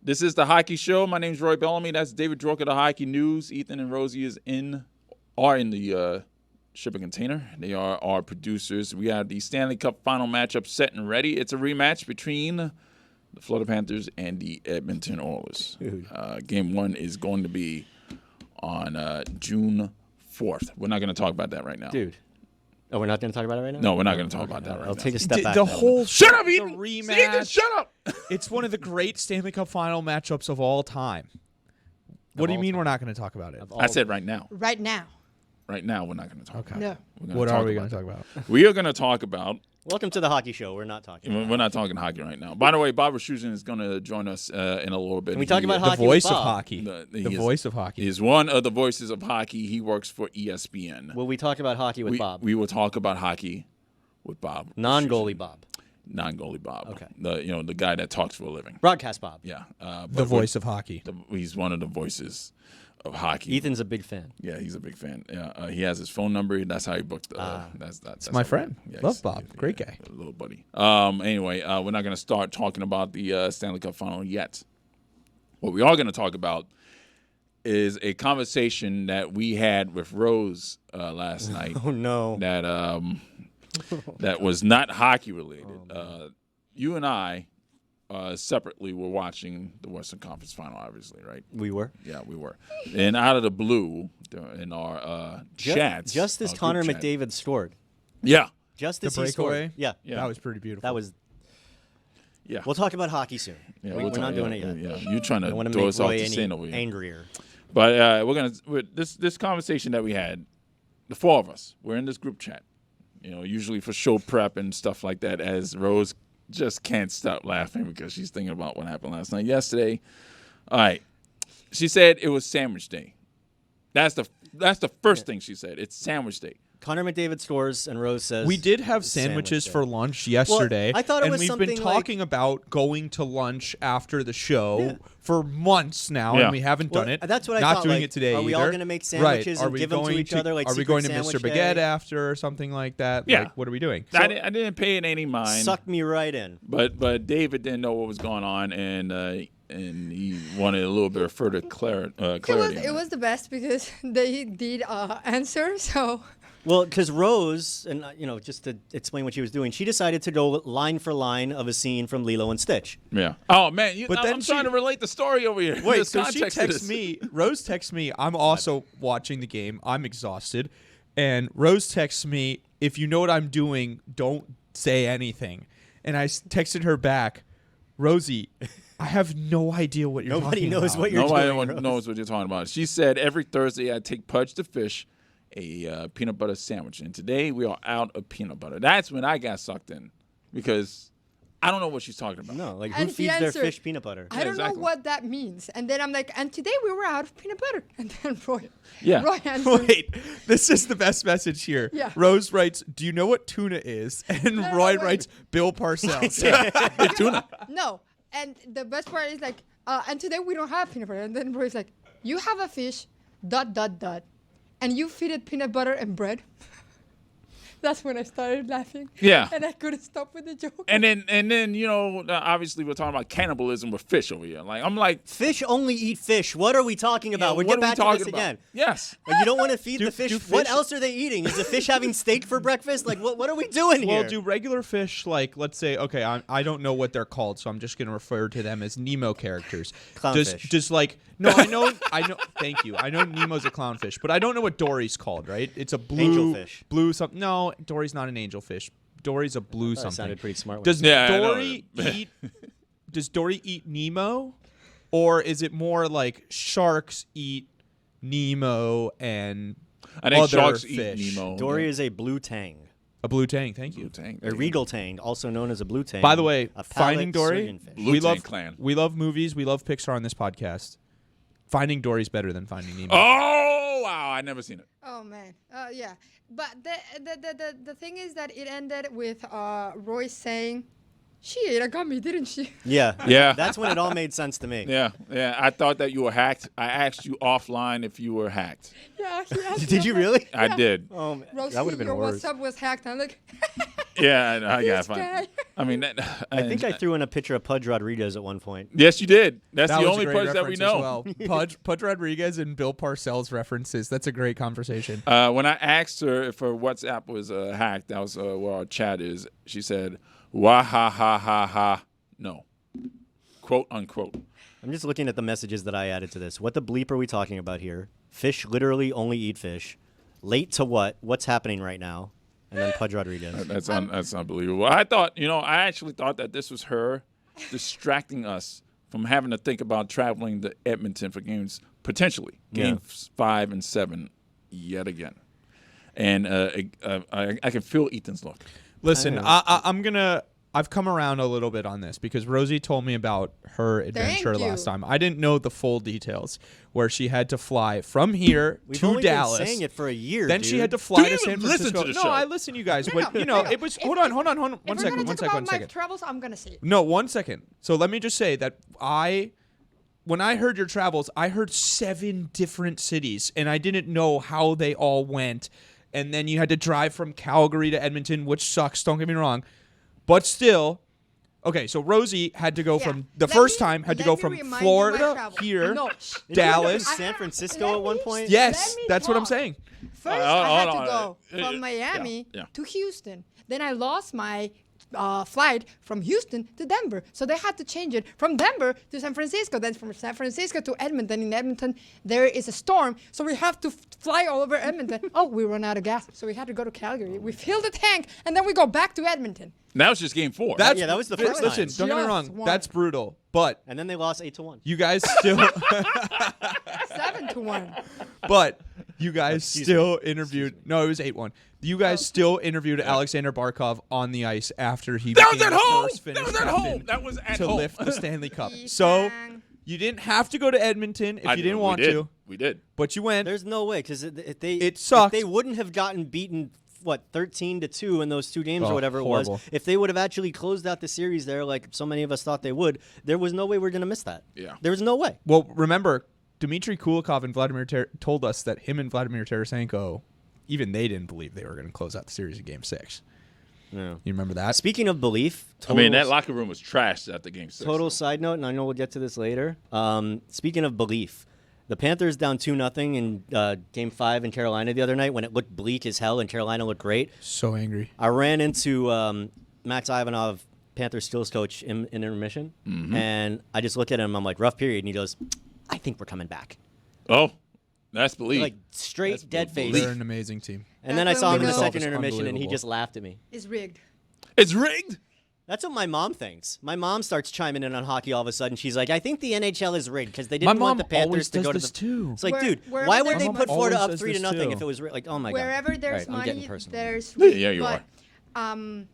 This is the Hockey Show. My name's Roy Bellamy. That's David Drake of the Hockey News. Ethan and Rosie are in the shipping container. They are our producers. We have the Stanley Cup Final matchup set and ready. It's a rematch between the Florida Panthers and the Edmonton Oilers. Game 1 is going to be on June 4th. We're not going to talk about that right now. Dude. Oh, we're not going to talk about it right now? No, we're not going to talk about that right now. I'll take a step back. The whole Shut up, Ethan! rematch. Ethan, shut up! It's one of the great Stanley Cup Final matchups of all time. What do you mean we're not going to talk about it? I said right now. Right now. Right now, we're not going to talk about it. No. What are we going to talk about? We are going to talk about... Welcome to the Hockey Show. We're not talking. We're not talking hockey right now. By the way, Bob Wischusen is going to join us in a little bit. Can we talk about The hockey voice with of Bob? hockey. The voice of hockey. He's one of the voices of hockey. He works for ESPN. Will we talk about hockey with Bob? We will talk about hockey with Bob. Non-goalie Bob. Non-goalie Bob. Okay. The guy that talks for a living. Broadcast Bob. Yeah. The voice of hockey. He's one of the voices of hockey. Ethan's a big fan. Yeah, he's a big fan. Yeah, he has his phone number. That's how he booked. That's my how friend. Yeah, Love Bob. Great guy. Little buddy. Anyway, we're not going to start talking about the Stanley Cup Final yet. What we are going to talk about is a conversation that we had with Rose last night. Oh no. That was not hockey related. You and I separately were watching the Western Conference Final, obviously, right? We were. Yeah, we were. And out of the blue, in our chats, just as Connor McDavid scored. Yeah. Just The as he breakaway? scored. Yeah. That was pretty beautiful. That was. Yeah. We'll talk about hockey soon. Yeah, we're not doing it yet. Yeah, you're trying I to want to throw make us off Roy the any scene over here. angrier. But this conversation that we had, the four of us, we're in this group chat. Usually for show prep and stuff like that, as Rose just can't stop laughing because she's thinking about what happened last night. Yesterday, all right, she said it was sandwich day. That's the first thing she said. It's sandwich day. Connor McDavid scores, and Rose says we did have sandwiches for lunch yesterday. I thought it and was we've something been talking about going to lunch after the show for months now, and we haven't done it. That's what I Not thought. doing it today Are we all either. going to make sandwiches Right. and give them to each other? Like are we going to Secret Mr. Sandwich Baguette Day? after or something like that? Yeah. Like, what are we doing? I didn't pay it any mind. Sucked me right in. But David didn't know what was going on, and he wanted a little bit of further clarity. It was the best because they did answer, so... Well, because Rose, and just to explain what she was doing, she decided to go line for line of a scene from Lilo and Stitch. Yeah. Oh man, I'm trying to relate the story over here. Wait, so she texts me. Rose texts me. I'm also watching the game. I'm exhausted, and Rose texts me, "If you know what I'm doing, don't say anything." And I texted her back, "Rosie, I have no idea what you're Nobody talking knows about." what you're doing. Nobody knows what you're talking about. She said every Thursday I take Pudge the fish a peanut butter sandwich, and today we are out of peanut butter. That's when I got sucked in because I don't know what she's talking about. No, like who And feeds he their answered, fish peanut butter? I don't exactly. know what that means. And then I'm like, and today we were out of peanut butter. And then Roy answered. Wait, this is the best message here. Yeah. Rose writes, "Do you know what tuna is?" And Roy writes, "Bill Parcells." It's tuna. No. And the best part is like, and today we don't have peanut butter. And then Roy's like, you have a fish, ... and you feed it peanut butter and bread. That's when I started laughing. Yeah. And I couldn't stop with the joke. And then obviously we're talking about cannibalism with fish over here. Like I'm like, Fish only eat fish. What are we talking about? We'll get back to this again. Yes. Like, you don't want to feed the fish. do What fish- else are they eating? Is the fish having steak for breakfast? Like, what are we doing here? Well, do regular fish, like, let's say, okay, I don't know what they're called, so I'm just going to refer to them as Nemo characters. Clownfish. Does like, no, I know, thank you. I know Nemo's a clownfish, but I don't know what Dory's called, right? It's a blue. Angelfish. Blue something. No, Dory's not an angelfish. Dory's a blue That something. sounded pretty smart. Does Yeah, I know. Dory eat, does Dory eat Nemo? Or is it more like sharks eat Nemo and I think other sharks fish? eat Nemo. Dory is a blue tang. A blue tang, thank you. Blue tang. A regal tang, also known as a blue tang. By the way, a Finding Dory, surgeonfish. Blue we Tang love Clan. We love movies. We love Pixar on this podcast. Finding Dory's better than Finding Nemo. Oh wow, I never seen it. Oh man, yeah. But the thing is that it ended with Roy saying, "She ate a gummy, didn't she?" Yeah. Yeah. That's when it all made sense to me. Yeah. I thought that you were hacked. I asked you offline if you were hacked. Yeah. He asked Did me, you I'm like, really? I did. Oh, man. Rosie, that would have been your worse. WhatsApp was hacked. I'm like, Yeah, I got This guy. fine. I mean, I think I threw in a picture of Pudge Rodriguez at one point. Yes, you did. That's That the was only a great Pudge that we reference as know. well. Pudge Rodriguez and Bill Parcells references. That's a great conversation. When I asked her if her WhatsApp was hacked, that was where our chat is. She said, "Wah ha ha ha ha." No, quote unquote. I'm just looking at the messages that I added to this. What the bleep are we talking about here? Fish literally only eat fish. Late to what? What's happening right now? And then Pudge Rodriguez. That's unbelievable. I actually thought that this was her distracting us from having to think about traveling to Edmonton for games, potentially games 5 and 7 yet again. And I can feel Ethan's look. Listen, I've come around a little bit on this because Rosie told me about her adventure last time. I didn't know the full details where she had to fly from here We've to only Dallas. been saying it for a year. Then dude. she had to fly Do you to San even listen Francisco. to the No, show? I listen, you guys. But No, you know, no. it was. If Hold we're on. One If we're second. gonna One talk about my second. travels, I'm gonna say it. No, 1 second. So let me just say that when I heard your travels, I heard 7 different cities, and I didn't know how they all went. And then you had to drive from Calgary to Edmonton, which sucks. Don't get me wrong, but still. Okay, so Rosie had to go from the first time had to go from Florida here, No, Dallas. San Francisco at one point? Yes, Let me that's what I'm talk. saying. First, Hold I had on. to go Yeah, from Miami yeah. to Houston. Then I lost my flight from Houston to Denver. So they had to change it from Denver to San Francisco. Then from San Francisco to Edmonton. In Edmonton, there is a storm. So we have to fly all over Edmonton. Oh, we run out of gas. So we had to go to Calgary. We fill the tank, and then we go back to Edmonton. That was just game 4. Yeah, that was the first Listen, time. don't get me Just wrong. one. That's brutal. But And then they lost 8-1. you guys still 7-1. but you guys Excuse still interviewed. No, it was 8-1. You guys still interviewed Alexander Barkov on the ice after he That was became at the home. first That Finnish was at captain home. That was at to home. lift the Stanley Cup. So Ethan. you didn't have to go to Edmonton if you didn't want to, We did. but you went. There's no way because It sucked. If they wouldn't have gotten beaten 13-2 in those 2 games Oh, or whatever it horrible. was. If they would have actually closed out the series there, like so many of us thought they would, there was no way we're gonna miss that. Yeah. There was no way. Well, remember, Dmitry Kulikov and Vladimir told us that him and Vladimir Tarasenko, even they didn't believe they were going to close out the series in Game 6. Yeah. You remember that? Speaking of belief, That locker room was trashed at the game 6. total side note, and I know we'll get to this later. Speaking of belief, the Panthers down 2-0 in Game 5 in Carolina the other night when it looked bleak as hell and Carolina looked great. So angry. I ran into Max Ivanov, Panthers skills coach, in intermission, and I just looked at him. I'm like, rough period, and he goes, "I think we're coming back." Oh, that's belief. Like straight That's dead face. They're an amazing team. And then I That's saw when him in we the know. second It's intermission, and he unbelievable. just laughed at me. It's rigged. It's rigged. That's what my mom thinks. My mom starts chiming in on hockey all of a sudden. She's like, "I think the NHL is rigged because they My didn't want mom the Panthers always to does go to this the." too. It's like, Where- dude, wherever why would there's they money- put Florida always up does 3-0 this too. if it was like, oh my god? Wherever there's All right, I'm getting money, personal. there's Yeah, rigged. you but, are.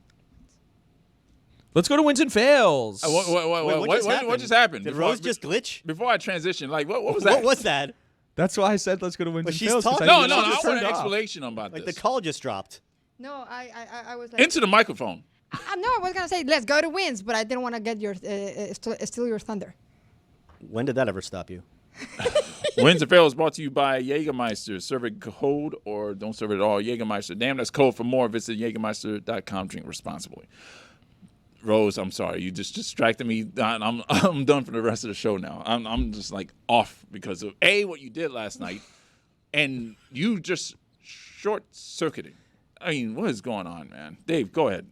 Let's go to wins and fails. What just happened? Did Before- Rose just glitch? Before I transition, what was that? What was that? That's why I said let's go to wins But and she's fails. 'cause talking. I No, think no, she I just want an turned off. explanation about Like this. the call just dropped. No, I was like. Into the microphone. No, I was gonna say let's go to wins, but I didn't want to get your steal your thunder. When did that ever stop you? Wins and Fails brought to you by Jägermeister. Serve it cold or don't serve it at all. Jägermeister. Damn, that's cold. For more, visit Jägermeister.com. Drink responsibly. Rose, I'm sorry. You just distracted me. I'm done for the rest of the show now. I'm just like off because of what you did last night, and you just short-circuiting. I mean, what is going on, man? Dave, go ahead.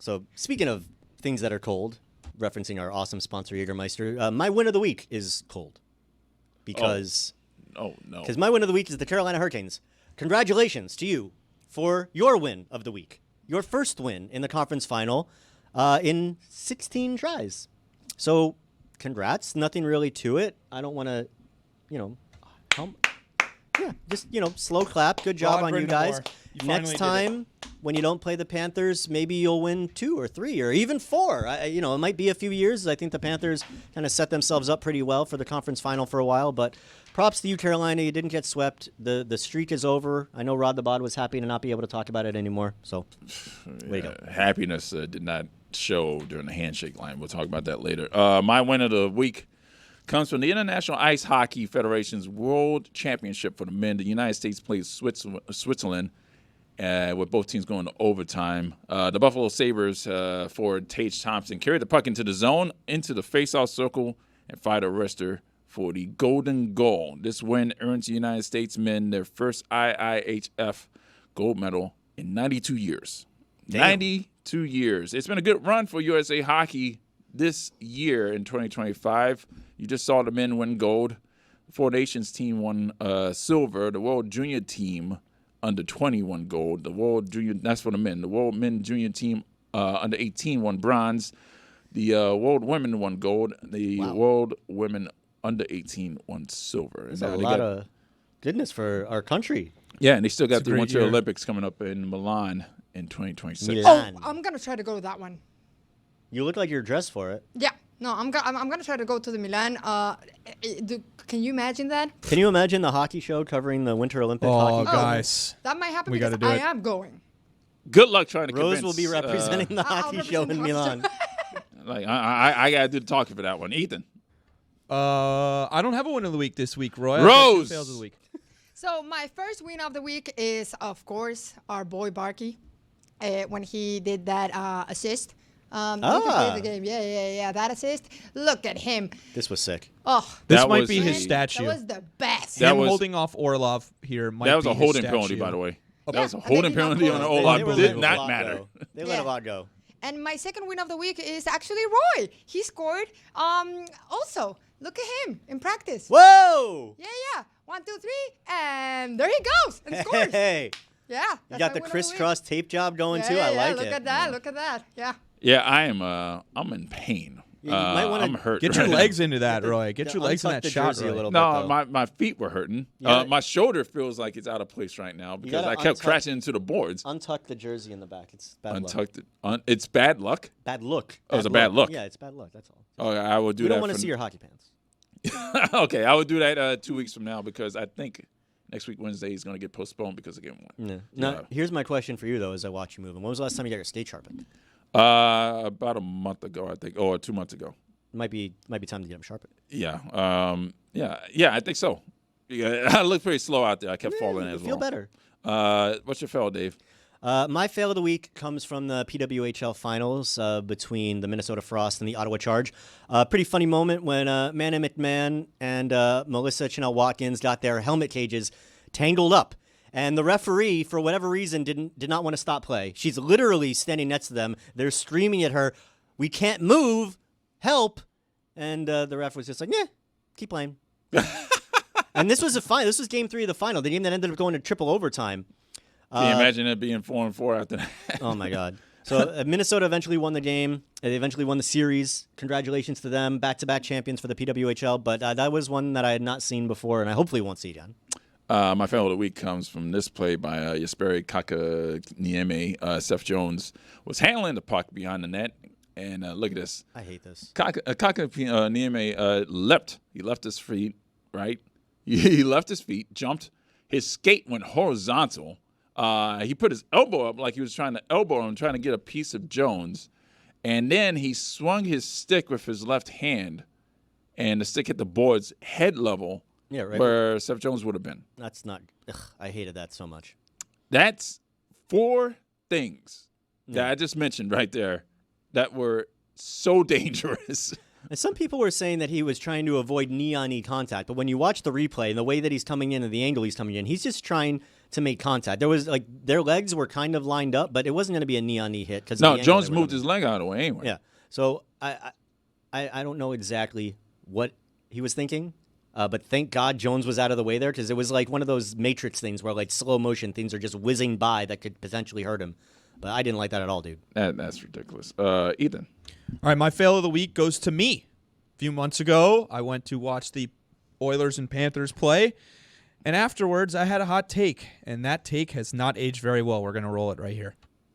So speaking of things that are cold, referencing our awesome sponsor Jägermeister, my win of the week is cold because Oh no. my win of the week is the Carolina Hurricanes. Congratulations to you for your win of the week, your first win in the conference final in 16 tries. So congrats. Nothing really to it. I don't want to, just slow clap. Good job Rod on you guys. Brindamore, you Next finally did time, when you don't play the Panthers, maybe you'll win 2 or 3 or even 4. It might be a few years. I think the Panthers kind of set themselves up pretty well for the conference final for a while. But props to you, Carolina. You didn't get swept. The streak is over. I know Rod the Bod was happy to not be able to talk about it anymore. So, way to go. Happiness did not show during the handshake line. We'll talk about that later. My win of the week comes from the International Ice Hockey Federation's World Championship for the men. The United States plays Switzerland with both teams going to overtime. The Buffalo Sabres forward Tage Thompson carried the puck into the zone, into the faceoff circle, and fired a wrister for the golden goal. This win earns the United States men their first IIHF gold medal in 92 years. Damn. 92 years. It's been a good run for USA Hockey this year in 2025. You just saw the men win gold. The Four Nations team won silver. The World Junior team under 20 won gold. The World Junior, that's for the men. The World Men Junior team under 18 won bronze. The World Women won gold. The World Women under 18 won silver. That's a lot of goodness for our country. Yeah, and they still got It's a the great Winter year. Olympics coming up in Milan in 2026. Milan. Oh, I'm gonna try to go to that one. You look like you're dressed for it. Yeah. No, I'm gonna try to go to the Milan. Can you imagine that? Can you imagine the hockey show covering the Winter Olympic Oh, hockey? guys. That might happen We because gotta do I it. am going. Good luck trying to Rose convince. will be representing the I'll hockey show represent in the hockey Milan. Like I gotta do the talking for that one. Ethan. I don't have a win of the week this week, Roy. Rose! I've got 2 fails of the week. So my first win of the week is, of course, our boy Barkey, when he did that assist. You can play the game. Yeah. That assist. Look at him. This was sick. Oh, This That might was be his a- statue. that was the best. That Him was- holding off Orlov here might That was be a his holding statue. penalty, by the way. That Yeah, was a and holding they did not penalty call on it. the They Olaf. were Did letting not Vlad matter. go. They let Yeah. Vlad go. And my second win of the week is actually Roy. He scored. Also, look at him in practice. Whoa! Yeah. 1, 2, 3, and there he goes and scores. Hey, Yeah. you that's got my the win of crisscross tape job going week. too. I like look it. at that. Look at that. Yeah. Yeah, I'm in pain. You might wanna I'm hurt. Get your right now. legs into that, Roy. Get your legs in untuck that the shot, jersey a Roy. little No, bit, though. my feet were hurting. gotta- My shoulder feels like it's out of place right now because gotta I kept untuck- crashing into the boards. Untuck the jersey in the back. It's bad luck. Untucked it. It's bad luck. Bad look. Oh, it's a bad look. Yeah, it's bad luck. That's all. Oh, I will do We that. don't want to for- see your hockey pants. Okay, I will do that 2 weeks from now because I think next week Wednesday is going to get postponed because of game one. Yeah. Now, here's my question for you though, as I watch you moving. When was the last time you got your skate sharpened? About a month ago, I think, or 2 months ago. Might be time to get them sharpened. Yeah. Yeah, I think so. Yeah, I looked pretty slow out there. I kept falling You as feel well. better. What's your fail, Dave? My fail of the week comes from the PWHL finals between the Minnesota Frost and the Ottawa Charge. Pretty funny moment when Manny McMahon and Melissa Chanel Watkins got their helmet cages tangled up. And the referee, for whatever reason, did not want to stop play. She's literally standing next to them. They're screaming at her, "We can't move! Help!" And the ref was just like, "Yeah, keep playing." And this was This was Game 3 of the final, the game that ended up going to triple overtime. Can you imagine it being 4-4 after that? Oh my God! So Minnesota eventually won the game. They eventually won the series. Congratulations to them, back-to-back champions for the PWHL. But that was one that I had not seen before, and I hopefully won't see again. My fail of the week comes from this play by Jesperi Kakaniemi. Seth Jones was handling the puck behind the net, and look at this. I hate this. Kakaniemi leapt. He left his feet, right? He left his feet, jumped. His skate went horizontal. He put his elbow up like he was trying to elbow him, trying to get a piece of Jones. And then he swung his stick with his left hand, and the stick hit the boards head level. Yeah, right. Where Seth Jones would have been. That's not. Ugh, I hated that so much. That's 4 things that I just mentioned right there that were so dangerous. And some people were saying that he was trying to avoid knee-on-knee contact, but when you watch the replay and the way that he's coming in and the angle he's coming in, he's just trying to make contact. There was their legs were kind of lined up, but it wasn't going to be a knee-on-knee hit because No, Jones moved his leg out of the way anyway. Yeah. So I don't know exactly what he was thinking. But thank God Jones was out of the way there because it was like one of those Matrix things where like slow motion things are just whizzing by that could potentially hurt him. But I didn't like that at all, dude. That's ridiculous. Ethan. All right, my fail of the week goes to me. A few months ago, I went to watch the Oilers and Panthers play, and afterwards I had a hot take, and that take has not aged very well. We're going to roll it right here.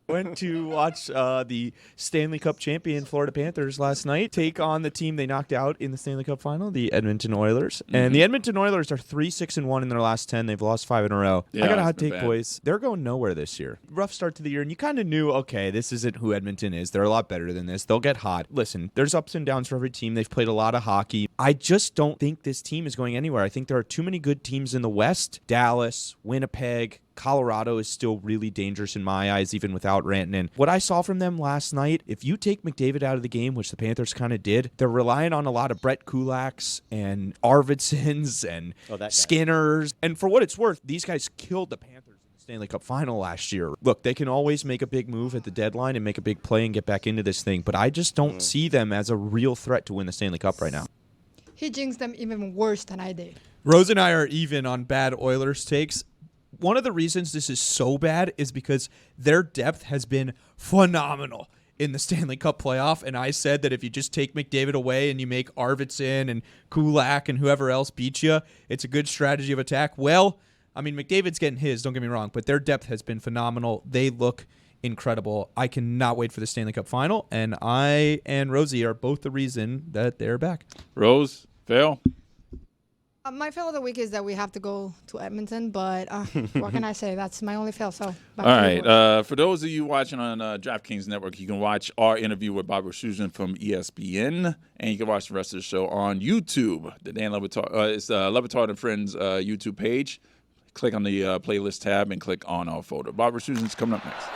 Went to watch the Stanley Cup champion Florida Panthers last night take on the team they knocked out in the Stanley Cup final, the Edmonton Oilers. And the Edmonton Oilers are 3-6-1 in their last 10. They've lost 5 in a row. Yeah, I got a it's hot been take, bad. boys. They're going nowhere this year. Rough start to the year, and you kind of knew, okay, this isn't who Edmonton is. They're a lot better than this. They'll get hot. Listen, there's ups and downs for every team. They've played a lot of hockey. I just don't think this team is going anywhere. I think there are too many good teams in the West. Dallas, Winnipeg, Colorado is still really dangerous in my eyes, even without Rantanen. What I saw from them last night, if you take McDavid out of the game, which the Panthers kind of did, they're relying on a lot of Brett Kulaks and Arvidssons and Skinners. And for what it's worth, these guys killed the Panthers in the Stanley Cup Final last year. Look, they can always make a big move at the deadline and make a big play and get back into this thing, but I just don't see them as a real threat to win the Stanley Cup right now. He jinxed them even worse than I did. Rose and I are even on bad Oilers takes. One of the reasons this is so bad is because their depth has been phenomenal in the Stanley Cup playoff, and I said that if you just take McDavid away and you make Arvidsson and Kulak and whoever else beat you, it's a good strategy of attack. Well, I mean, McDavid's getting his, don't get me wrong, but their depth has been phenomenal. They look incredible. I cannot wait for the Stanley Cup Final, and I and Rosie are both the reason that they're back. Rose, Phil? My fail of the week is that we have to go to Edmonton, but what can I say? That's my only fail. So, all right. For those of you watching on DraftKings Network, you can watch our interview with Bob Wischusen from ESPN, and you can watch the rest of the show on YouTube. The Dan LeBatard, it's LeBatard and Friends YouTube page. Click on the playlist tab and click on our photo. Bob Wischusen's coming up next.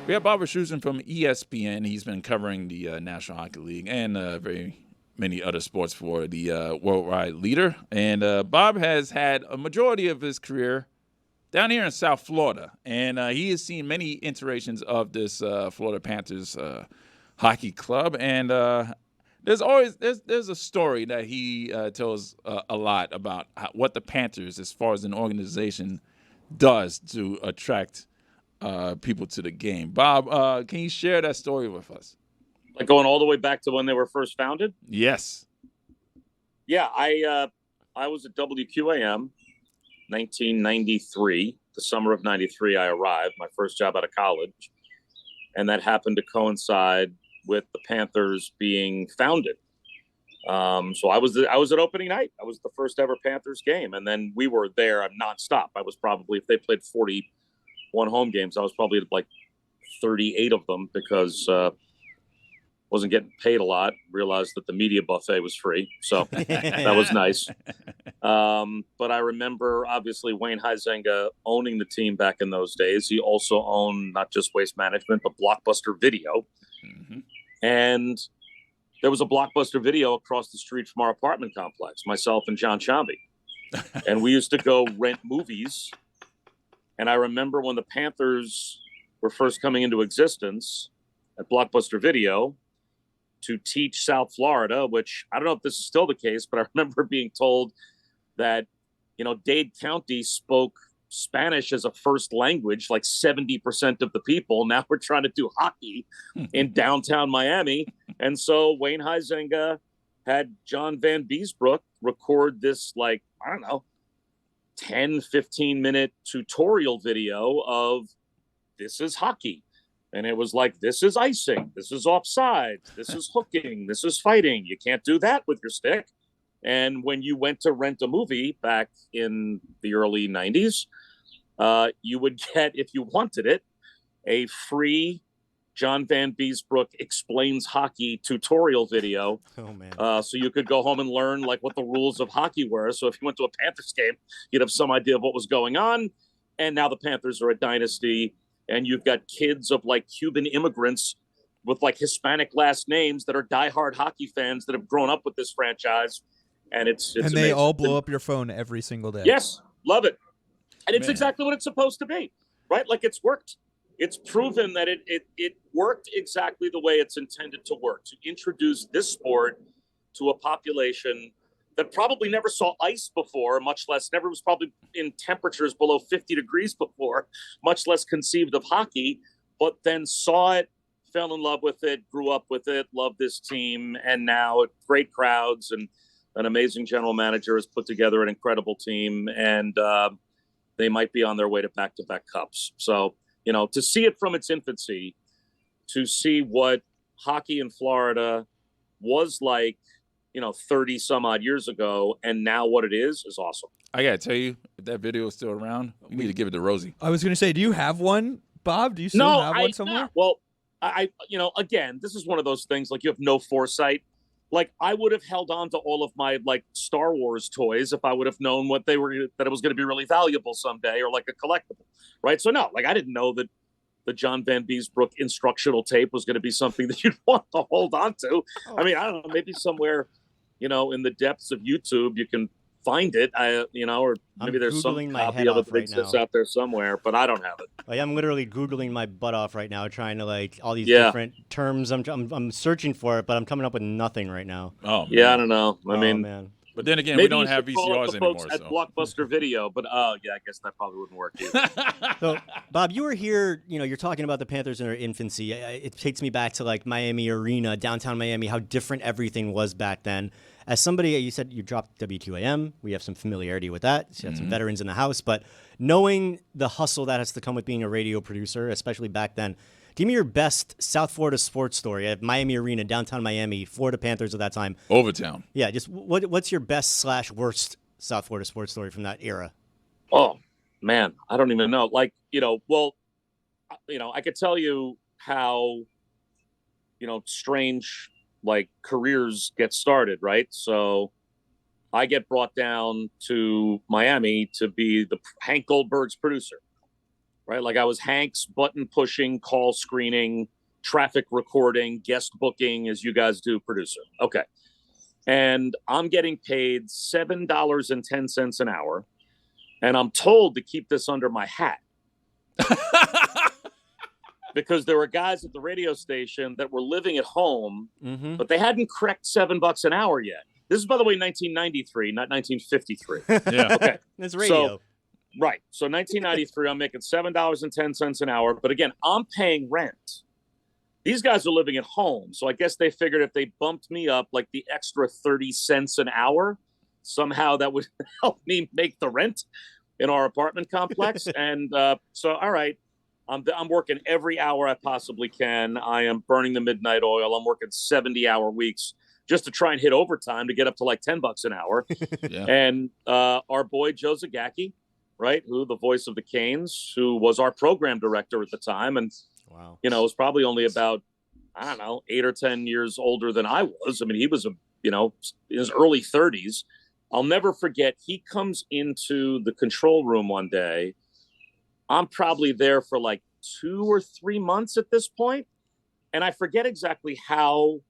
We have Bob Wischusen from ESPN. He's been covering the National Hockey League and many other sports for the worldwide leader. And Bob has had a majority of his career down here in South Florida. And he has seen many iterations of this Florida Panthers hockey club. And there's a story that he tells a lot about what the Panthers, as far as an organization, does to attract people to the game. Bob, can you share that story with us? Like going all the way back to when they were first founded? Yes. Yeah, I was at WQAM 1993. The summer of 93, I arrived, my first job out of college. And that happened to coincide with the Panthers being founded. So I was at opening night. I was the first ever Panthers game. And then we were there nonstop. I was probably, if they played 41 home games, I was probably at like 38 of them because wasn't getting paid a lot. Realized that the media buffet was free. So that was nice. But I remember, obviously, Wayne Huizenga owning the team back in those days. He also owned not just Waste Management, but Blockbuster Video. Mm-hmm. And there was a Blockbuster Video across the street from our apartment complex, myself and John Chambi. And we used to go rent movies. And I remember when the Panthers were first coming into existence at Blockbuster Video to teach South Florida, which I don't know if this is still the case, but I remember being told that, Dade County spoke Spanish as a first language, like 70% of the people. Now we're trying to do hockey in downtown Miami. And so Wayne Huizenga had John Van Beesbrook record this, 10, 15-minute tutorial video of this is hockey. And it was like, this is icing, this is offside, this is hooking, this is fighting. You can't do that with your stick. And when you went to rent a movie back in the early 90s, you would get, if you wanted it, a free John Van Beesbrook Explains Hockey tutorial video. Oh, man. So you could go home and learn what the rules of hockey were. So if you went to a Panthers game, you'd have some idea of what was going on. And now the Panthers are a dynasty. And you've got kids of Cuban immigrants with Hispanic last names that are diehard hockey fans that have grown up with this franchise. And it's and they amazing. all blow up your phone every single day. Yes. Love it. And it's exactly what it's supposed to be, right? It's worked. It's proven that it worked exactly the way it's intended to work, to introduce this sport to a population that probably never saw ice before, much less never was probably in temperatures below 50 degrees before, much less conceived of hockey, but then saw it, fell in love with it, grew up with it, loved this team, and now great crowds and an amazing general manager has put together an incredible team, and they might be on their way to back-to-back cups. So, to see it from its infancy, to see what hockey in Florida was like, 30 some odd years ago, and now what it is awesome. I got to tell you, if that video is still around, you need to give it to Rosie. I was going to say, do you have one, Bob? Do you still have one somewhere? Well, I again, this is one of those things you have no foresight. like I would have held on to all of my like Star Wars toys if I would have known what they were, that it was going to be really valuable someday, or like a collectible, right? So no, like I didn't know that the John Van Beesbrook instructional tape was going to be something that you'd want to hold on to. I mean, I don't know, maybe somewhere, in the depths of YouTube, you can find it, or maybe there's some copy of it that exists out there somewhere, but I don't have it. Like, I'm literally Googling my butt off right now, trying to like all these different terms. I'm searching for it, but I'm coming up with nothing right now. Oh, man. Yeah, I don't know. I mean, man. But then again, we don't have VCRs anymore. At Blockbuster Video, but I guess that probably wouldn't work either. So, Bob, you were here. You're talking about the Panthers in their infancy. It takes me back to like Miami Arena, downtown Miami, how different everything was back then. As somebody, you said you dropped WQAM. We have some familiarity with that. You had some veterans in the house, but knowing the hustle that has to come with being a radio producer, especially back then, give me your best South Florida sports story at Miami Arena, downtown Miami, Florida Panthers at that time. Overtown. Yeah, just what's your best / worst South Florida sports story from that era? Oh, man, I don't even know. Like, I could tell you how, strange like careers get started, right? So I get brought down to Miami to be Hank Goldberg's producer, right? Like I was Hank's button pushing, call screening, traffic recording, guest booking, as you guys do, producer. Okay. And I'm getting paid $7.10 an hour. And I'm told to keep this under my hat. Because there were guys at the radio station that were living at home, but they hadn't cracked $7 an hour yet. This is, by the way, 1993, not 1953. Yeah. Okay. That's radio. Right. So 1993, I'm making $7.10 an hour. But again, I'm paying rent. These guys are living at home. So I guess they figured if they bumped me up like the extra 30 cents an hour, somehow that would help me make the rent in our apartment complex. And so, all right. I'm working every hour I possibly can. I am burning the midnight oil. I'm working 70-hour weeks just to try and hit overtime to get up to like $10 an hour. Yeah. And our boy Joe Zagacki, right, who the voice of the Canes, who was our program director at the time, and was probably only about 8 or 10 years older than I was. I mean, he was in his early 30s. I'll never forget. He comes into the control room one day. I'm probably there for like 2 or 3 months at this point, and I forget exactly how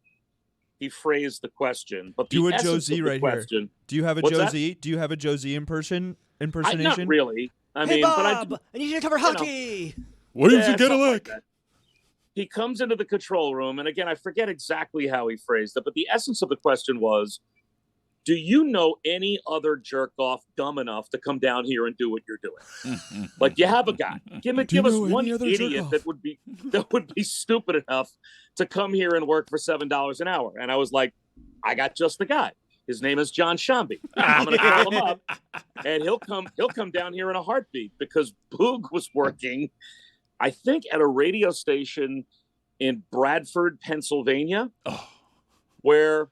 he phrased the question. But do a Josie right here. Do you have a Josie? Do you have a Josie impersonation? Not really. Hey, Bob, but I need you to cover hockey. What did you get a lick? Like he comes into the control room, and again, I forget exactly how he phrased it, but the essence of the question was, do you know any other jerk off dumb enough to come down here and do what you're doing? Like, you have a guy. Give us one idiot that would be stupid enough to come here and work for $7 an hour. And I was like, I got just the guy. His name is John Shambi. I'm going to call him up, and he'll come down here in a heartbeat, because Boog was working, I think, at a radio station in Bradford, Pennsylvania, where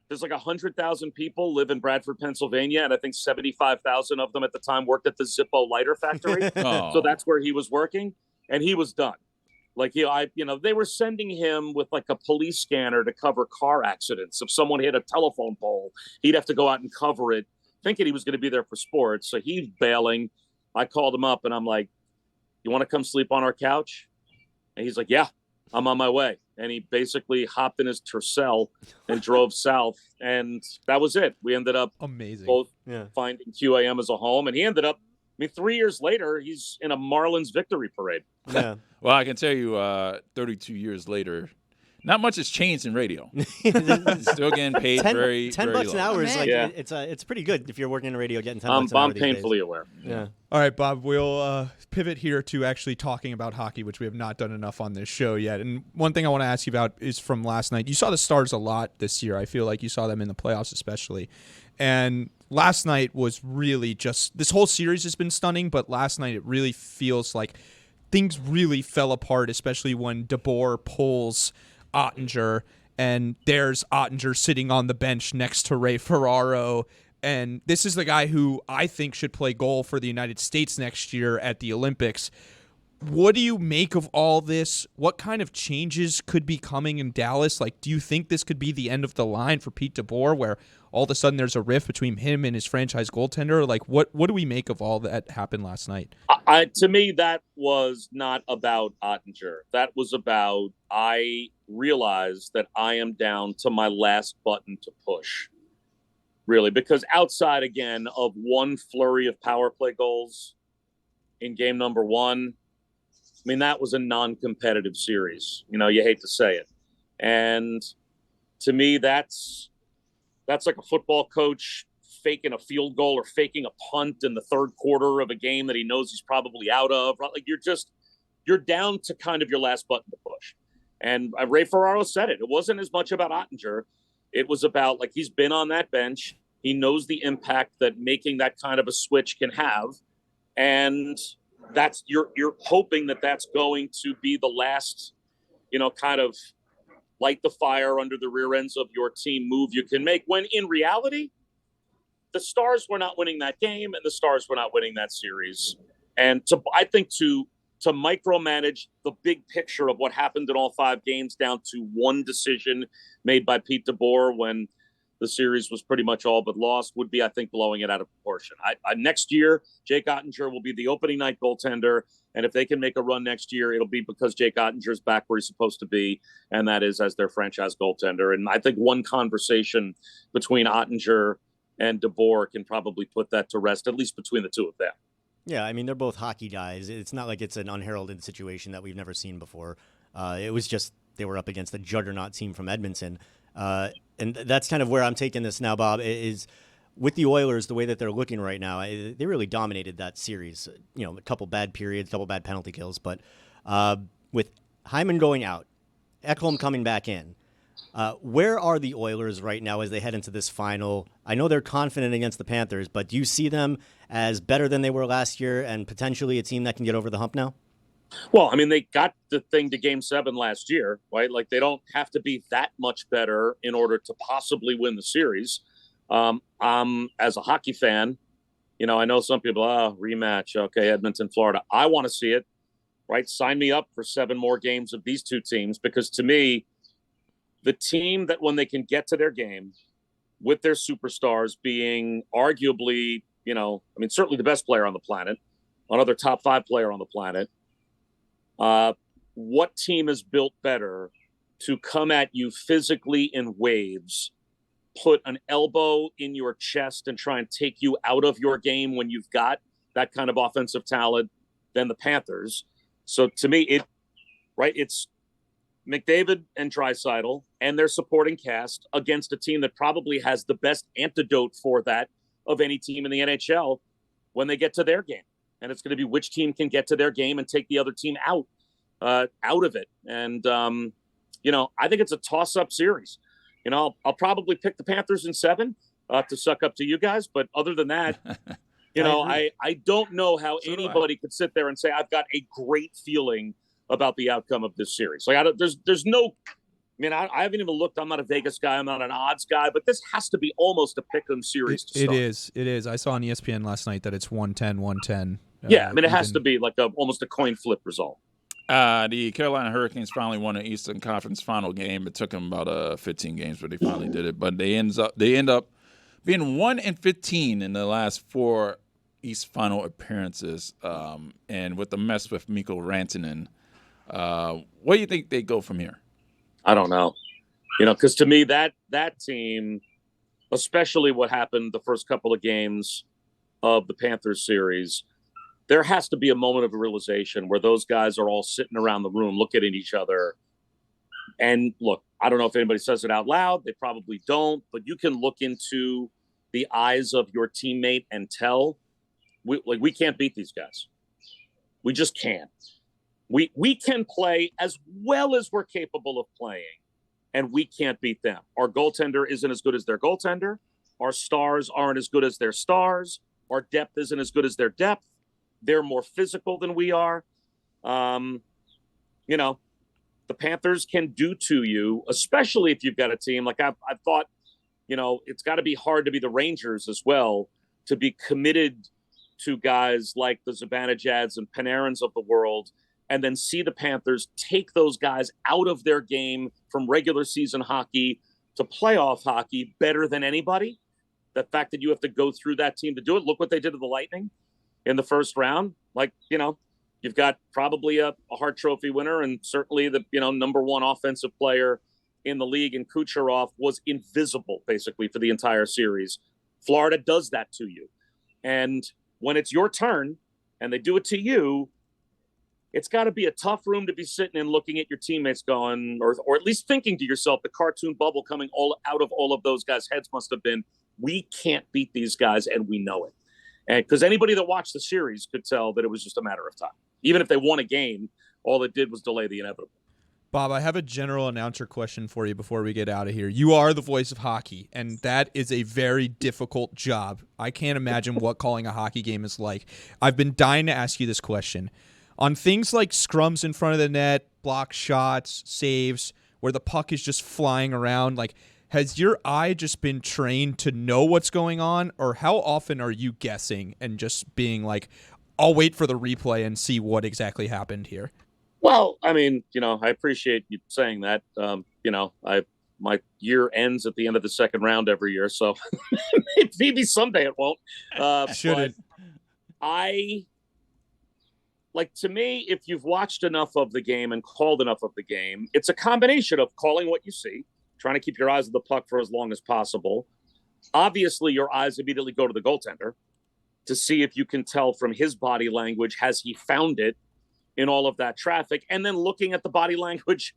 there's like 100,000 people live in Bradford, Pennsylvania, and I think 75,000 of them at the time worked at the Zippo lighter factory. So that's where he was working, and he was done. Like, they were sending him with like a police scanner to cover car accidents. If someone hit a telephone pole, he'd have to go out and cover it, thinking he was going to be there for sports. So he's bailing. I called him up, and I'm like, "You want to come sleep on our couch?" And he's like, "Yeah, I'm on my way." And he basically hopped in his Tercel and drove south. And that was it. We ended up both finding QAM as a home. And he ended up, 3 years later, he's in a Marlins victory parade. Yeah. Well, I can tell you 32 years later, not much has changed in radio. Still getting paid $10 very $10 an hour is like it's pretty good if you're working in radio getting $10 an hour. I'm painfully aware. Yeah. All right, Bob, we'll pivot here to actually talking about hockey, which we have not done enough on this show yet. And one thing I want to ask you about is from last night. You saw the Stars a lot this year. I feel like you saw them in the playoffs especially. And last night was really just – this whole series has been stunning, but last night it really feels like things really fell apart, especially when DeBoer pulls – Ottinger, and there's Ottinger sitting on the bench next to Ray Ferraro, and this is the guy who I think should play goal for the United States next year at the Olympics. what do you make of all this? What kind of changes could be coming in Dallas? Like, do you think this could be the end of the line for Pete DeBoer, where all of a sudden there's a rift between him and his franchise goaltender? Like, what do we make of all that happened last night? To me, that was not about Ottinger. That was about, I realized that I am down to my last button to push, really, because outside, again, of one flurry of power play goals in game number one, I mean, that was a non-competitive series. You hate to say it. And to me, that's like a football coach faking a field goal or faking a punt in the third quarter of a game that he knows he's probably out of. Like, you're down to kind of your last button to push. And Ray Ferraro said it. It wasn't as much about Ottinger. It was about, like, he's been on that bench. He knows the impact that making that kind of a switch can have. And that's you're hoping that that's going to be the last, kind of light the fire under the rear ends of your team move you can make, when in reality, the Stars were not winning that game and the Stars were not winning that series. And I think to micromanage the big picture of what happened in all 5 games down to one decision made by Pete DeBoer when the series was pretty much all but lost would be, I think, blowing it out of proportion. Next year, Jake Ottinger will be the opening night goaltender, and if they can make a run next year, it'll be because Jake Ottinger's back where he's supposed to be, and that is as their franchise goaltender. And I think one conversation between Ottinger and DeBoer can probably put that to rest, at least between the two of them. Yeah, I mean, they're both hockey guys. It's not like it's an unheralded situation that we've never seen before. It was just they were up against a juggernaut team from Edmonton. And that's kind of where I'm taking this now, Bob, is with the Oilers, the way that they're looking right now, they really dominated that series. A couple bad periods, couple bad penalty kills. But with Hyman going out, Ekholm coming back in, where are the Oilers right now as they head into this final? I know they're confident against the Panthers, but do you see them as better than they were last year and potentially a team that can get over the hump now? Well, I mean, they got the thing to Game 7 last year, right? Like, they don't have to be that much better in order to possibly win the series. As a hockey fan, I know some people, rematch, okay, Edmonton, Florida. I want to see it, right? Sign me up for 7 more games of these two teams, because to me, the team that when they can get to their game with their superstars being arguably, certainly the best player on the planet, another top 5 player on the planet, what team is built better to come at you physically in waves, put an elbow in your chest and try and take you out of your game when you've got that kind of offensive talent than the Panthers? So to me, it's McDavid and Draisaitl and their supporting cast against a team that probably has the best antidote for that of any team in the NHL when they get to their game. And it's going to be which team can get to their game and take the other team out of it. And, I think it's a toss-up series. I'll probably pick the Panthers in 7 to suck up to you guys. But other than that, I don't know how anybody could sit there and say, I've got a great feeling about the outcome of this series. Like, there's no – I haven't even looked. I'm not a Vegas guy. I'm not an odds guy. But this has to be almost a pick-em series to start. It is. I saw on ESPN last night that it's 110-110. Yeah, it has to be like almost a coin flip result. The Carolina Hurricanes finally won an Eastern Conference Final game. It took them about 15 games, but they finally did it. But they end up being 1-15 in the last 4 East Final appearances. And with the mess with Mikko Rantanen, where do you think they go from here? I don't know. Because to me, that team, especially what happened the first couple of games of the Panthers series, there has to be a moment of realization where those guys are all sitting around the room looking at each other. And look, I don't know if anybody says it out loud. They probably don't. But you can look into the eyes of your teammate and tell, we can't beat these guys. We just can't. We can play as well as we're capable of playing, and we can't beat them. Our goaltender isn't as good as their goaltender. Our stars aren't as good as their stars. Our depth isn't as good as their depth. They're more physical than we are. The Panthers can do to you, especially if you've got a team. Like I've thought, it's got to be hard to be the Rangers as well, to be committed to guys like the Zibanejads and Panarins of the world and then see the Panthers take those guys out of their game from regular season hockey to playoff hockey better than anybody. The fact that you have to go through that team to do it. Look what they did to the Lightning in the first round. Like, you've got probably a Hart Trophy winner and certainly the, number one offensive player in the league, and Kucherov was invisible basically for the entire series. Florida does that to you. And when it's your turn and they do it to you, it's got to be a tough room to be sitting and looking at your teammates going, or at least thinking to yourself, the cartoon bubble coming all out of all of those guys' heads must have been, we can't beat these guys, and we know it. And because anybody that watched the series could tell that it was just a matter of time. Even if they won a game, all it did was delay the inevitable. Bob, I have a general announcer question for you before we get out of here. You are the voice of hockey, and that is a very difficult job. I can't imagine what calling a hockey game is like. I've been dying to ask you this question. On things like scrums in front of the net, block shots, saves, where the puck is just flying around, like, has your eye just been trained to know what's going on, or how often are you guessing and just being like, I'll wait for the replay and see what exactly happened here? Well, I mean, I appreciate you saying that. My year ends at the end of the second round every year, so maybe someday it won't. Shouldn't. To me, if you've watched enough of the game and called enough of the game, it's a combination of calling what you see, trying to keep your eyes on the puck for as long as possible. Obviously, your eyes immediately go to the goaltender to see if you can tell from his body language, has he found it in all of that traffic? And then looking at the body language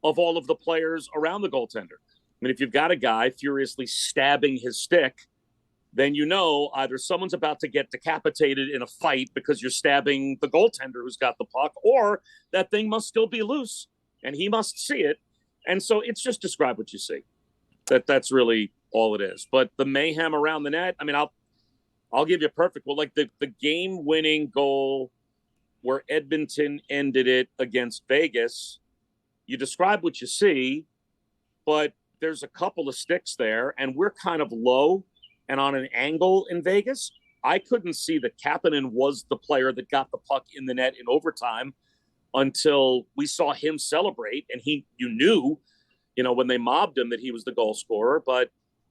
of all of the players around the goaltender. I mean, if you've got a guy furiously stabbing his stick, then either someone's about to get decapitated in a fight because you're stabbing the goaltender who's got the puck, or that thing must still be loose and he must see it. And so it's just describe what you see. That's really all it is. But the mayhem around the net, I mean, I'll give you a perfect one. Like the game-winning goal where Edmonton ended it against Vegas, you describe what you see, but there's a couple of sticks there, and we're kind of low and on an angle in Vegas. I couldn't see that Kapanen was the player that got the puck in the net in overtime until we saw him celebrate, and you knew, when they mobbed him that he was the goal scorer. But,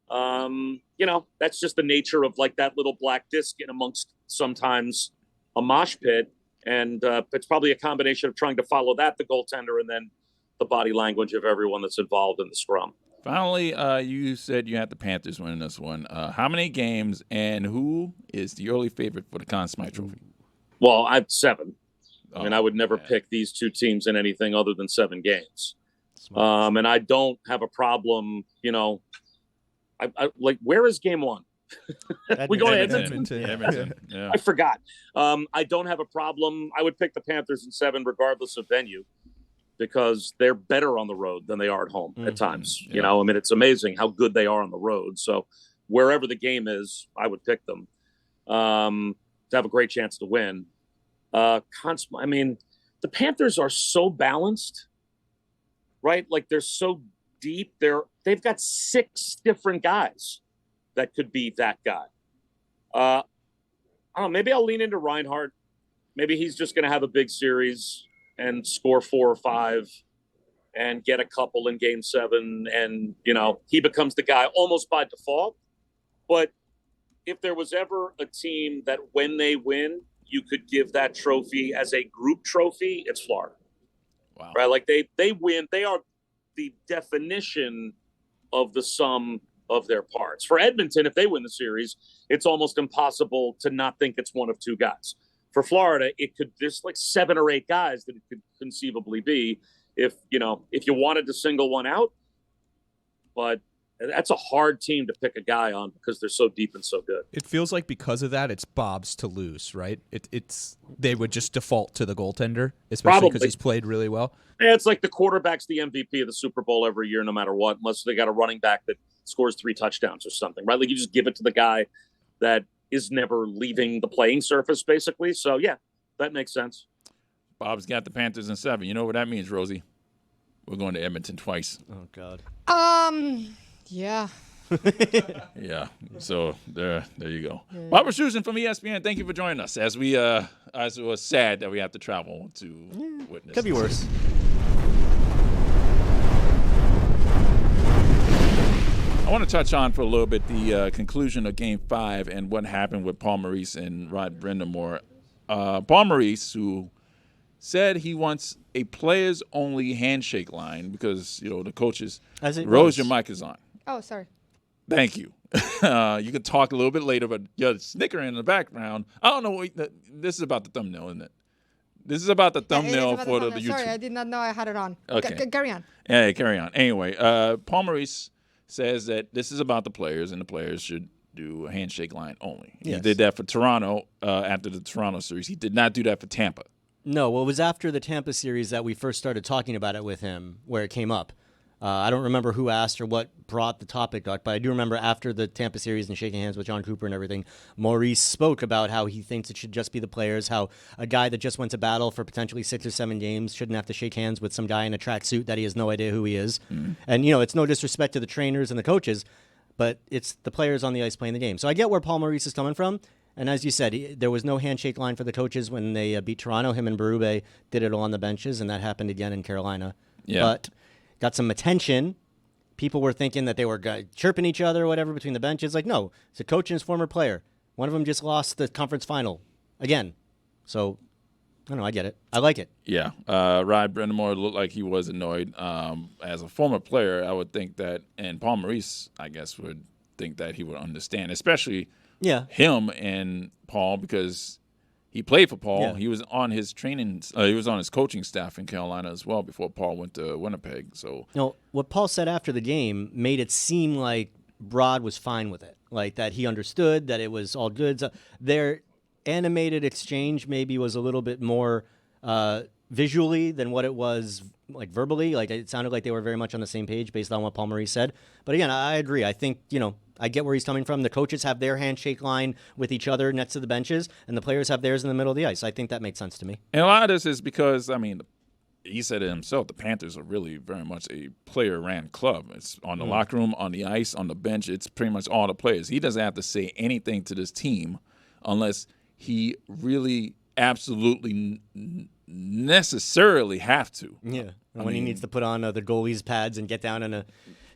that's just the nature of like that little black disc in amongst sometimes a mosh pit. And it's probably a combination of trying to follow that, the goaltender, and then the body language of everyone that's involved in the scrum. Finally, you said you had the Panthers winning this one. How many games, and who is the early favorite for the Conn Smythe Trophy? Well, I have 7. Oh, I mean, I would never pick these two teams in anything other than 7 games. And I don't have a problem, I where is game 1? We go to Edmonton. Yeah. I forgot. I don't have a problem. I would pick the Panthers in 7 regardless of venue, because they're better on the road than they are at home at times. Yeah. I mean, it's amazing how good they are on the road. So wherever the game is, I would pick them to have a great chance to win. I mean, the Panthers are so balanced, right? Like, they're so deep. They've got 6 different guys that could be that guy. I don't know. Maybe I'll lean into Reinhart. Maybe he's just going to have a big series and score 4 or 5 and get a couple in game 7. And, he becomes the guy almost by default. But if there was ever a team that when they win, you could give that trophy as a group trophy, it's Florida. Wow. Right? Like they win. They are the definition of the sum of their parts. For Edmonton, if they win the series, it's almost impossible to not think it's one of 2 guys. For Florida, there's like 7 or 8 guys that it could conceivably be if you wanted to single one out. But that's a hard team to pick a guy on because they're so deep and so good. It feels like because of that, it's Bob's to lose, right? They would just default to the goaltender, especially because he's played really well. Yeah, it's like the quarterback's the MVP of the Super Bowl every year, no matter what, unless they got a running back that scores 3 touchdowns or something, right? Like, you just give it to the guy that is never leaving the playing surface, basically. So, yeah, that makes sense. Bob's got the Panthers in 7. You know what that means, Rosie? We're going to Edmonton twice. Oh, God. Yeah. Yeah. So there you go. Bob Wischusen from ESPN. Thank you for joining us. As it was sad that we have to travel to witness. Could be worse. I want to touch on for a little bit the conclusion of Game 5 and what happened with Paul Maurice and Rod Brindamore. Paul Maurice, who said he wants a players-only handshake line because, the coaches. Rose, your mic is on. Oh, sorry. Thank you. You can talk a little bit later, but you're snickering in the background. I don't know. This is about the thumbnail, isn't it? This is about the thumbnail for the YouTube. Sorry, I did not know I had it on. Okay. Carry on. Yeah, carry on. Anyway, Paul Maurice says that this is about the players, and the players should do a handshake line only. Yes. He did that for Toronto after the Toronto series. He did not do that for Tampa. No, well, it was after the Tampa series that we first started talking about it with him, where it came up. I don't remember who asked or what brought the topic up, but I do remember after the Tampa series and shaking hands with John Cooper and everything, Maurice spoke about how he thinks it should just be the players, how a guy that just went to battle for potentially 6 or 7 games shouldn't have to shake hands with some guy in a tracksuit that he has no idea who he is. Mm-hmm. And, it's no disrespect to the trainers and the coaches, but it's the players on the ice playing the game. So I get where Paul Maurice is coming from. And as you said, there was no handshake line for the coaches when they beat Toronto. Him and Berube did it all on the benches, and that happened again in Carolina. Yeah. But got some attention. People were thinking that they were chirping each other or whatever between the benches. Like, no, it's a coach and his former player. One of them just lost the conference final again. So, I don't know, I get it. I like it. Yeah. Rod Brindamore looked like he was annoyed. As a former player, I would think that, and Paul Maurice, I guess, would think that he would understand, especially him and Paul, because he played for Paul. Yeah. He was on his he was on his coaching staff in Carolina as well before Paul went to Winnipeg. So, what Paul said after the game made it seem like Rod was fine with it, like that he understood that it was all good. So their animated exchange maybe was a little bit more visually than what it was like verbally. Like it sounded like they were very much on the same page based on what Paul Maurice said. But again, I agree. I think, I get where he's coming from. The coaches have their handshake line with each other next to the benches, and the players have theirs in the middle of the ice. I think that makes sense to me. And a lot of this is because, he said it himself, the Panthers are really very much a player-ran club. It's on the locker room, on the ice, on the bench. It's pretty much all the players. He doesn't have to say anything to this team unless he really absolutely necessarily have to. Yeah, when he needs to put on the goalie's pads and get down and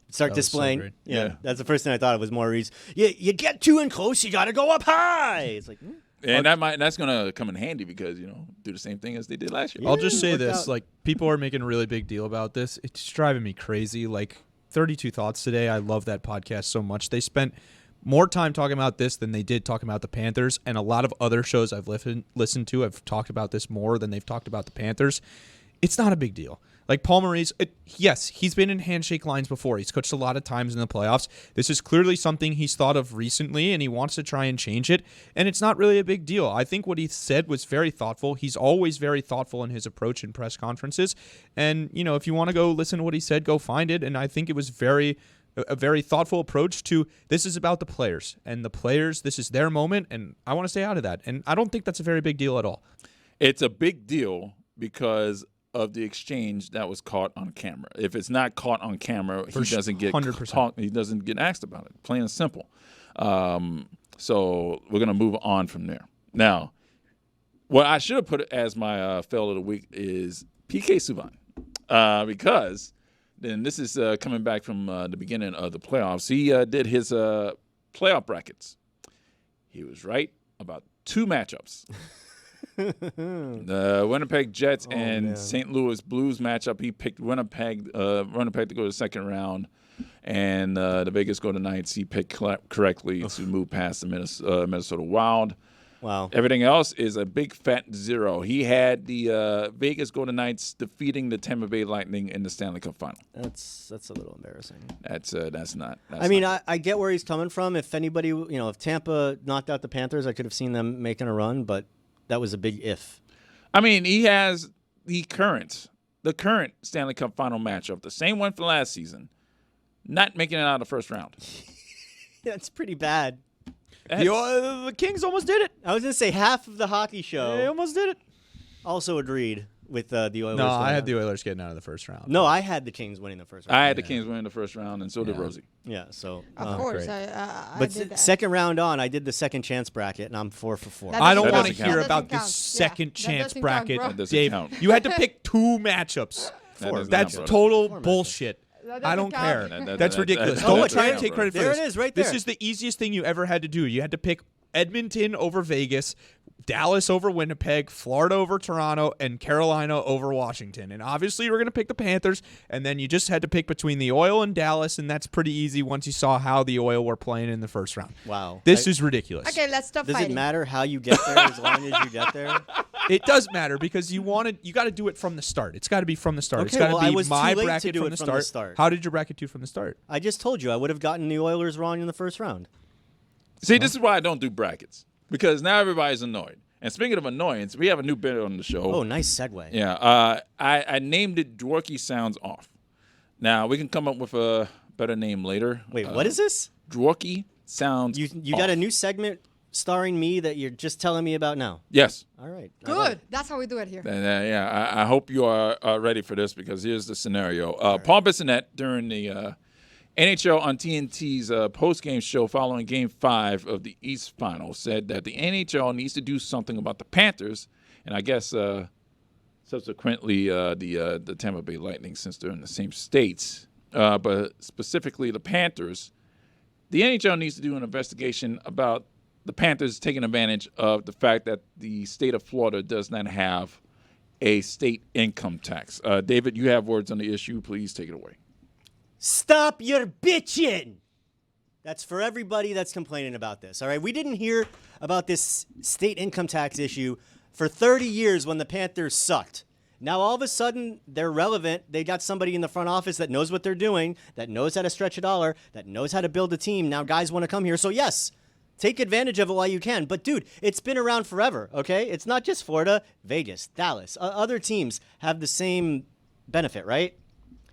start displaying. So yeah, that's the first thing I thought of was Maurice. You get too in close, you got to go up high. It's like, and that's gonna come in handy because do the same thing as they did last year. I'll just say this: out. like, people are making a really big deal about this. It's driving me crazy. Like 32 Thoughts today. I love that podcast so much. They spent more time talking about this than they did talking about the Panthers, and a lot of other shows I've listened to have talked about this more than they've talked about the Panthers. It's not a big deal. Like Paul Maurice, yes, he's been in handshake lines before. He's coached a lot of times in the playoffs. This is clearly something he's thought of recently, and he wants to try and change it, and it's not really a big deal. I think what he said was very thoughtful. He's always very thoughtful in his approach in press conferences, and, if you want to go listen to what he said, go find it, and I think it was a very thoughtful approach to this is about the players, and the players, this is their moment, and I want to stay out of that, and I don't think that's a very big deal at all. It's a big deal because of the exchange that was caught on camera. If it's not caught on camera, he doesn't get 100%. He doesn't get asked about it. Plain and simple. So we're gonna move on from there. Now, what I should have put as my fail of the week is PK Subban, because then this is coming back from the beginning of the playoffs. He did his playoff brackets. He was right about 2 matchups. The Winnipeg Jets and St. Louis Blues matchup, he picked Winnipeg to go to the second round, and the Vegas Golden Knights, he picked correctly to move past the Minnesota Wild. Wow. Everything else is a big fat 0. He had the Vegas Golden Knights defeating the Tampa Bay Lightning in the Stanley Cup Final. That's a little embarrassing. That's not. I get where he's coming from. If anybody, if Tampa knocked out the Panthers, I could have seen them making a run, but that was a big if. He has the current Stanley Cup Final matchup, the same one from last season, not making it out of the first round. That's pretty bad. The Kings almost did it. I was going to say half of the hockey show. They almost did it. Also agreed. with the Oilers. No, I going had on. the Oilers getting out of the first round. No, I had the Kings winning the first round. I had the Kings winning the first round, and so did Yeah. Rosie. Yeah, so. Of course, great. I But did that. second round on, I did the second chance bracket, and I'm 4 for 4. That I don't doesn't want to count. hear That about doesn't this count. second Yeah, that chance doesn't count, bracket, bro. That doesn't Dave. count. You had to pick 2 matchups. That does not That's count. total Four matchups. bullshit. That I doesn't don't care. count. That's ridiculous. that Don't doesn't try and count, take bro. credit for There this. it is, right This there. is the easiest thing you ever had to do. You had to pick Edmonton over Vegas, Dallas over Winnipeg, Florida over Toronto, and Carolina over Washington. And obviously, you were going to pick the Panthers, and then you just had to pick between the Oil and Dallas, and that's pretty easy once you saw how the Oil were playing in the first round. Wow. This is ridiculous. Okay, let's stop Does fighting. it matter how you get there as long as you get there? It does matter because you got to do it from the start. It's got to be from the start. It's Okay, got to well, I be was my too late to bracket do from it the from the start. start. How did your bracket do from the start? I just told you I would have gotten the Oilers wrong in the first round. See, this is why I don't do brackets, because now everybody's annoyed. And speaking of annoyance, we have a new bit on the show. Oh, nice segue. Yeah, I named it Dworky Sounds Off. Now, we can come up with a better name later. Wait, what is this? Dworky Sounds You Off. got a new segment starring me that you're just telling me about now. Yes. All right. Good. That's how we do it here. Yeah, I hope you are ready for this, because here's the scenario. Paul Bissonnette, during the NHL on TNT's post-game show following Game 5 of the East Final, said that the NHL needs to do something about the Panthers, and I guess subsequently the Tampa Bay Lightning, since they're in the same states, but specifically the Panthers. The NHL needs to do an investigation about the Panthers taking advantage of the fact that the state of Florida does not have a state income tax. David, you have words on the issue. Please take it away. Stop your bitching. That's for everybody that's complaining about this. All right. We didn't hear about this state income tax issue for 30 years when the Panthers sucked. Now, all of a sudden, they're relevant. They got somebody in the front office that knows what they're doing, that knows how to stretch a dollar, that knows how to build a team. Now, guys want to come here. So, yes, take advantage of it while you can. But, dude, it's been around forever, okay? It's not just Florida, Vegas, Dallas. Other teams have the same benefit, right?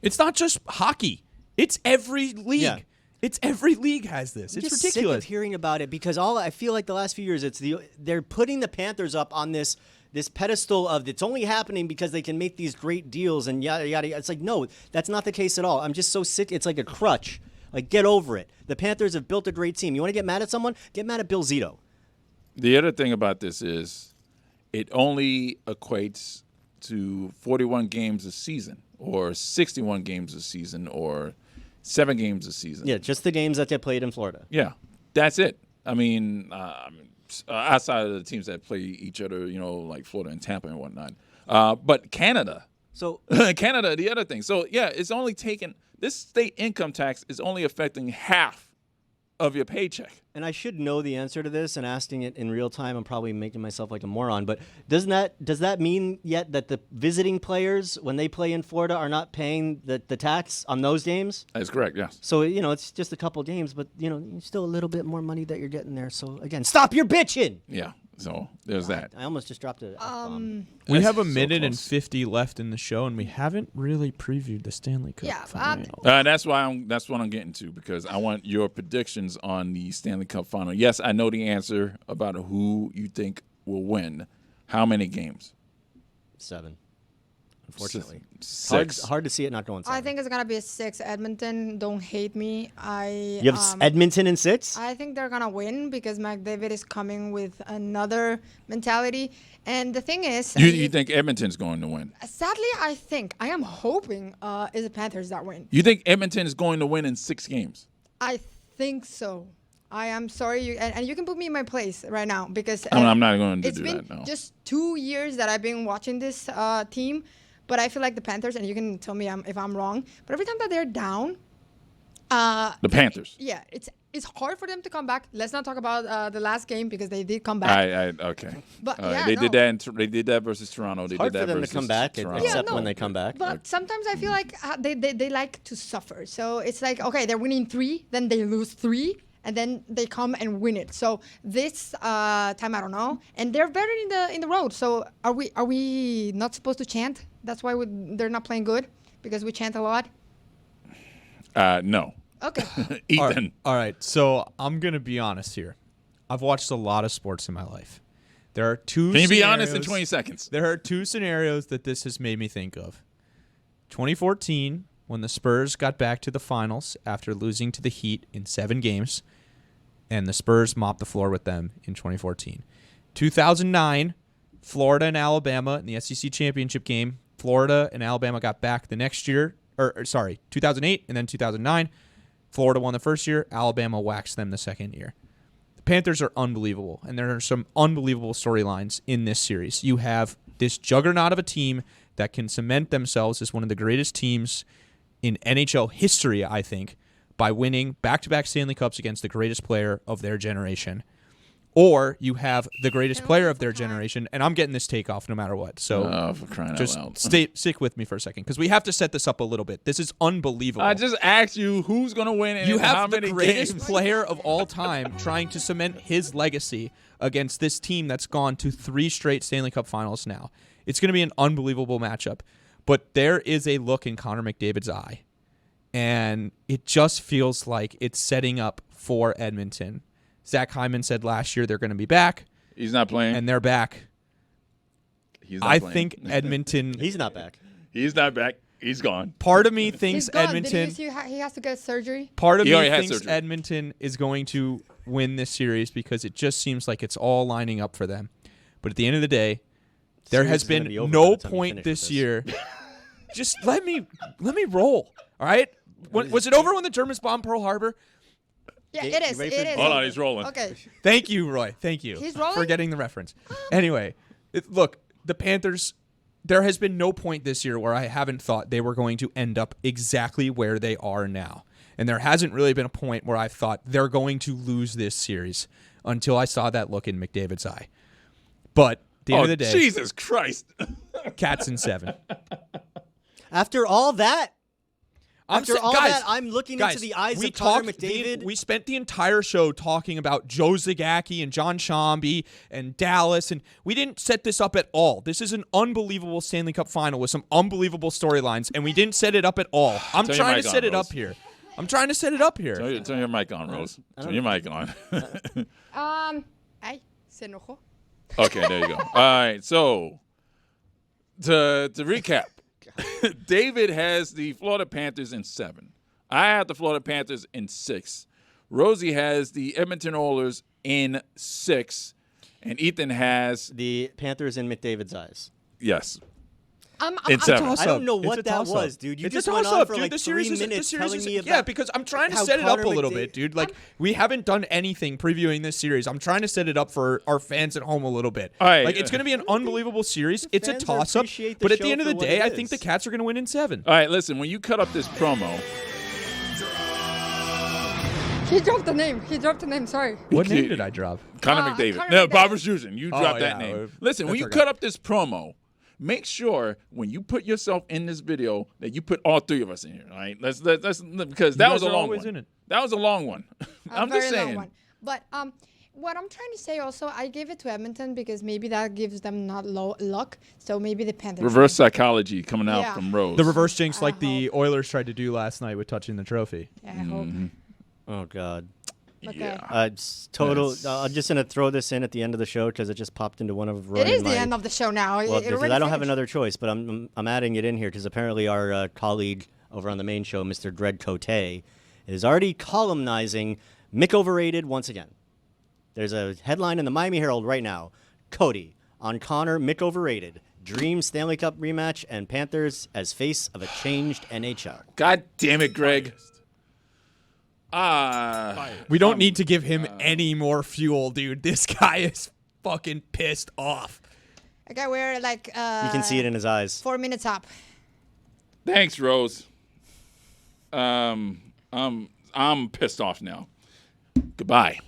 It's not just hockey. It's every league. Yeah. It's every league has this. I'm It's just ridiculous. sick of hearing about it because I feel like the last few years they're putting the Panthers up on this pedestal of it's only happening because they can make these great deals and yada yada. It's like, no, that's not the case at all. I'm just so sick. It's like a crutch. Like, get over it. The Panthers have built a great team. You want to get mad at someone? Get mad at Bill Zito. The other thing about this is it only equates to 41 games a season, or 61 games a season, or 7 games a season. Yeah, just the games that they played in Florida. Yeah, that's it. I mean, outside of the teams that play each other, like Florida and Tampa and whatnot. But Canada, So Canada, the other thing. So, yeah, it's only taking – this state income tax is only affecting half of your paycheck. and I should know the answer to this, and asking it in real time, I'm probably making myself like a moron. But does that mean yet that the visiting players, when they play in Florida, are not paying the tax on those games? That's correct, yes. So, it's just a couple games, but, still a little bit more money that you're getting there. So, again, stop your bitching. Yeah, so there's that. I almost just dropped a F-bomb. We That's have a so minute and close. 50 left in the show, and we haven't really previewed the Stanley Cup Yeah, Final. That's what I'm getting to, because I want your predictions on the Stanley Cup Final. Yes, I know the answer about who you think will win. How many games? 7. Unfortunately. 6. Hard to see it not going 7. I think it's gonna be a 6. Edmonton, don't hate me. You have Edmonton in 6? I think they're gonna win because McDavid is coming with another mentality. And the thing is, You think Edmonton's going to win? sadly, I am hoping is the Panthers that win. You think Edmonton is going to win in 6 games? I think so. I am sorry, and you can put me in my place right now because I'm not going to it's do been that, no. just 2 years that I've been watching this team, but I feel like the Panthers, and you can tell me if I'm wrong, but every time that they're down, The Panthers. yeah, it's hard for them to come back. Let's not talk about the last game because they did come back. Okay. But, All right, yeah, they no. did that. They did that versus Toronto. They Hard did for that them to versus come back, Toronto. except Yeah, no. when they come back. But sometimes I feel like they like to suffer. So it's like, okay, they're winning 3, then they lose 3, and then they come and win it. So this time, I don't know. And they're better in the road. So are we not supposed to chant? That's why they're not playing good, because we chant a lot. No. Okay. Ethan. All right, so I'm going to be honest here. I've watched a lot of sports in my life. There are two. Can you be scenarios- honest in 20 seconds? There are two scenarios that this has made me think of. 2014, when the Spurs got back to the finals after losing to the Heat in 7 games, and the Spurs mopped the floor with them in 2014. 2009, Florida and Alabama in the SEC championship game. Florida and Alabama got back the next year. 2008 and then 2009. Florida won the first year. Alabama waxed them the second year. The Panthers are unbelievable, and there are some unbelievable storylines in this series. You have this juggernaut of a team that can cement themselves as one of the greatest teams in NHL history, I think, by winning back-to-back Stanley Cups against the greatest player of their generation. Or you have the greatest player of their generation, and I'm getting this take off no matter what. So For crying just out loud. stick with me for a second, because we have to set this up a little bit. This is unbelievable. I just asked you who's going to win and You how have the many greatest games. player of all time trying to cement his legacy against this team that's gone to 3 straight Stanley Cup Finals now. It's going to be an unbelievable matchup. But there is a look in Connor McDavid's eye, and it just feels like it's setting up for Edmonton. Zach Hyman said last year they're going to be back, He's not playing. and they're back. He's not I playing. think Edmonton. He's not back. He's not back. He's gone. Part of me He's thinks gone. Edmonton. Did you see he has to get surgery? Part of He me already had thinks surgery. Edmonton is going to win this series because it just seems like it's all lining up for them. But at the end of the day, there Series has is gonna been be over by no the time you point finish this this. year. Just let me roll. All right. Was it over when the Germans bombed Pearl Harbor? Yeah, You it is. ready It for- is. Hold on, he's rolling. Okay. Thank you, Roy. Thank you He's rolling? for getting the reference. Anyway, look, the Panthers, there has been no point this year where I haven't thought they were going to end up exactly where they are now. And there hasn't really been a point where I thought they're going to lose this series until I saw that look in McDavid's eye. But at the end of the day, Jesus Christ. Cats in 7. After all that, After all guys, that, I'm looking guys, into the eyes we of Connor talked- McDavid. We spent the entire show talking about Joe Zagacki and John Shambi and Dallas, and we didn't set this up at all. This is an unbelievable Stanley Cup final with some unbelievable storylines, and we didn't set it up at all. I'm Turn your trying to mic on, set it Rose. up here. I'm trying to set it up here. Turn your mic on, Rose. Turn your mic on. Ay, se enojó. Okay, there you go. All right, so to recap, David has the Florida Panthers in 7. I have the Florida Panthers in 6. Rosie has the Edmonton Oilers in 6. And Ethan has, The Panthers in McDavid's eyes. yes, I'm in 7. toss-up. I don't know It's what a that toss-up. was, dude. You It's just a went on toss-up, for dude. like The 3 series minutes telling me about yeah, because I'm trying to how set it up Connor a little McDavid- bit, dude. Like, we haven't done anything previewing this series. I'm trying to set it up for our fans at home a little bit. All right. Like, it's going to be an unbelievable series. It's a fans toss-up. appreciate the But at the show end of for the what day, it I think the is. Cats are going to win in 7. All right, listen, when you cut up this promo, He dropped the name. He dropped the name. Sorry. What name did I drop? Connor Connor McDavid. No, McDavid. Bob Wischusen. You Oh, dropped that yeah, name. Listen, when that's you okay. cut up this promo, make sure when you put yourself in this video that you put all 3 of us in here. All right, let's because that You was a guys are long always one. in it. That was a long one. I'm very just long saying. one. But what I'm trying to say also, I gave it to Edmonton because maybe that gives them not low luck. So maybe the Panthers. Reverse psychology coming out Yeah. from Rose. The reverse jinx I like the Oilers tried to do last night with touching the trophy. Yeah, I hope. Oh, God. Okay. Yeah. It's total. Yes. I'm just going to throw this in at the end of the show because it just popped into one of Roy It is and the my- end of the show now. Well, It because already I don't have finished. another choice, but I'm adding it in here because apparently our colleague over on the main show, Mr. Dread Cote, is already columnizing Mick Overrated once again. There's a headline in the Miami Herald right now. Cody on Connor, Mick Overrated. Dream Stanley Cup rematch and Panthers as face of a changed NHL. God damn it, Greg. We don't need to give him any more fuel, dude. This guy is fucking pissed off. Okay, we're like. You can see it in his eyes. 4 minutes up. Thanks, Rose. I'm pissed off now. Goodbye.